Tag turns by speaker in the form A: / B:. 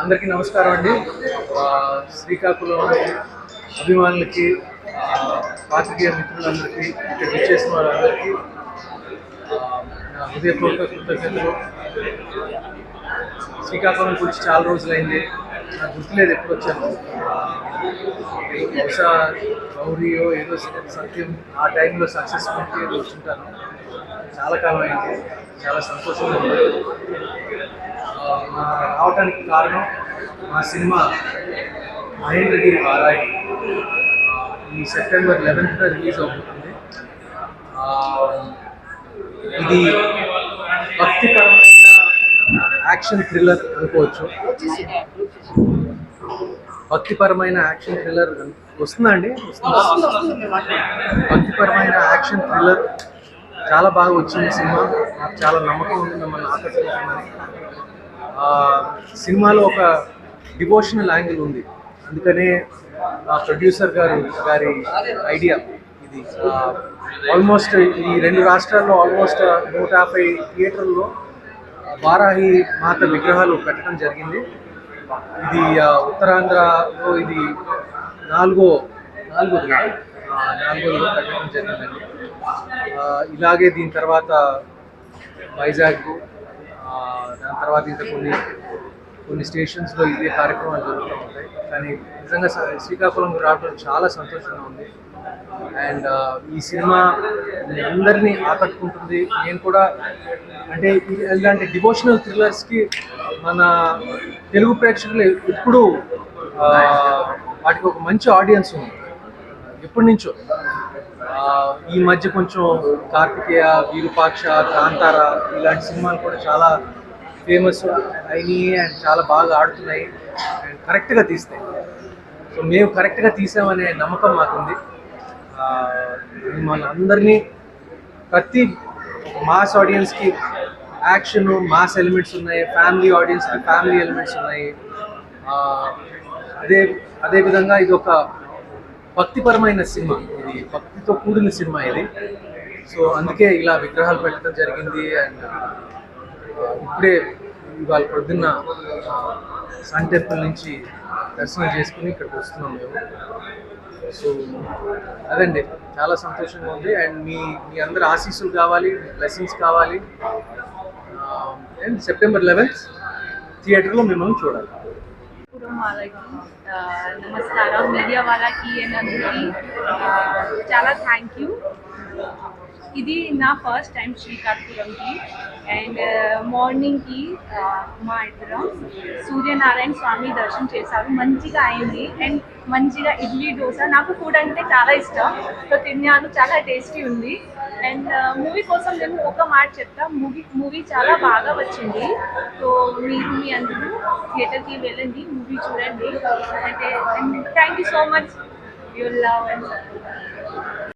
A: అందరికీ నమస్కారం అండి. శ్రీకాకుళం అభిమానులకి, పాత్రికేయ మిత్రులందరికీ, ఇక్కడ విచ్చేసిన వాళ్ళందరికీ నా హృదయపూర్వక కృతజ్ఞతలు. శ్రీకాకుళం గురించి చాలా రోజులైంది, నాకు గుర్తులేదు ఎప్పుడు వచ్చాను. బహుశా గౌరీయో ఏదో సత్యం ఆ టైంలో సక్సెస్ఫుల్కి ఏదో వచ్చుంటాను. చాలా కాలం అయింది, చాలా సంతోషంగా ఉంది. రావడానికి కారణం మా సినిమా మహేంద్రగిరి వారాయి ఈ సెప్టెంబర్ 11th రిలీజ్ అవుతుంది. ఇది భక్తిపరమైన యాక్షన్ థ్రిల్లర్ అనుకోవచ్చు. భక్తిపరమైన యాక్షన్ థ్రిల్లర్ వస్తుందా అండి? భక్తిపరమైన యాక్షన్ థ్రిల్లర్ చాలా బాగా వచ్చింది సినిమా. నాకు చాలా నమ్మకం ఉంది మిమ్మల్ని ఆకర్షిస్తుందని. సినిమాలో ఒక డివోషనల్ యాంగిల్ ఉంది, అందుకనే ప్రొడ్యూసర్ గారి ఐడియా ఇది. ఆల్మోస్ట్ ఈ 2 రాష్ట్రాల్లో ఆల్మోస్ట్ 150 థియేటర్లో వారాహి మాత విగ్రహాలు పెట్టడం జరిగింది. ఇది ఉత్తరాంధ్రలో ఇది నాలుగోది పెట్టడం జరిగిందండి. ఇలాగే దీని తర్వాత వైజాగ్, దాని తర్వాత ఇంకా కొన్ని స్టేషన్స్లో ఇదే కార్యక్రమాలు జరుగుతూ ఉంటాయి. కానీ నిజంగా శ్రీకాకుళం రావడం చాలా సంతోషంగా ఉంది. అండ్ ఈ సినిమా అందరినీ ఆకట్టుకుంటుంది. నేను కూడా అంటే ఇలాంటి డివోషనల్ థ్రిల్లర్స్కి మన తెలుగు ప్రేక్షకులు ఎప్పుడూ వాటికి ఒక మంచి ఆడియన్స్ ఉంది ఎప్పటి నుంచో. ఈ మధ్య కొంచెం కార్తికేయ, విరూపాక్ష, కాంతార ఇలాంటి సినిమాలు కూడా చాలా ఫేమస్ అయినాయి అండ్ చాలా బాగా ఆడుతున్నాయి అండ్ కరెక్ట్గా తీస్తాయి. సో మేము కరెక్ట్గా తీసామనే నమ్మకం మాకుంది. మన అందరినీ ప్రతి మాస్ ఆడియన్స్కి యాక్షన్ మాస్ ఎలిమెంట్స్ ఉన్నాయి, ఫ్యామిలీ ఆడియన్స్కి ఫ్యామిలీ ఎలిమెంట్స్ ఉన్నాయి. అదేవిధంగా ఇది ఒక భక్తిపరమైన సినిమా, ఇది భక్తితో కూడిన సినిమా ఇది. సో అందుకే ఇలా విగ్రహాలు పెట్టడం జరిగింది. అండ్ ఇప్పుడే ఇవాళ పొద్దున్న సన్ టెంపుల్ నుంచి దర్శనం చేసుకుని ఇక్కడికి వస్తున్నాం మేము. సో అదండి, చాలా సంతోషంగా ఉంది. అండ్ మీ అందరి ఆశీస్సులు కావాలి, బ్లెస్సింగ్స్ కావాలి. అండ్ సెప్టెంబర్ 11th థియేటర్లో మిమ్మల్ని చూడాలి.
B: నమస్కారం మీడియా వాళ్ళకి అందరికీ చాలా థ్యాంక్ యూ. ఇది నా ఫస్ట్ టైం శ్రీకాకుళంకి. అండ్ మార్నింగ్కి మా ఇద్దరం సూర్యనారాయణ స్వామి దర్శనం చేశారు, మంచిగా అయింది. అండ్ మంచిగా ఇడ్లీ దోశ, నాకు ఫుడ్ అంటే చాలా ఇష్టం, సో తిన్నాను, చాలా టేస్టీ ఉంది. అండ్ మూవీ కోసం నేను ఒక మాట చెప్తా, మూవీ చాలా బాగా వచ్చింది. సో మీరు మీ అందరూ థియేటర్కి వెళ్ళండి, మూవీ చూడండి. అంటే thank you so much, your love and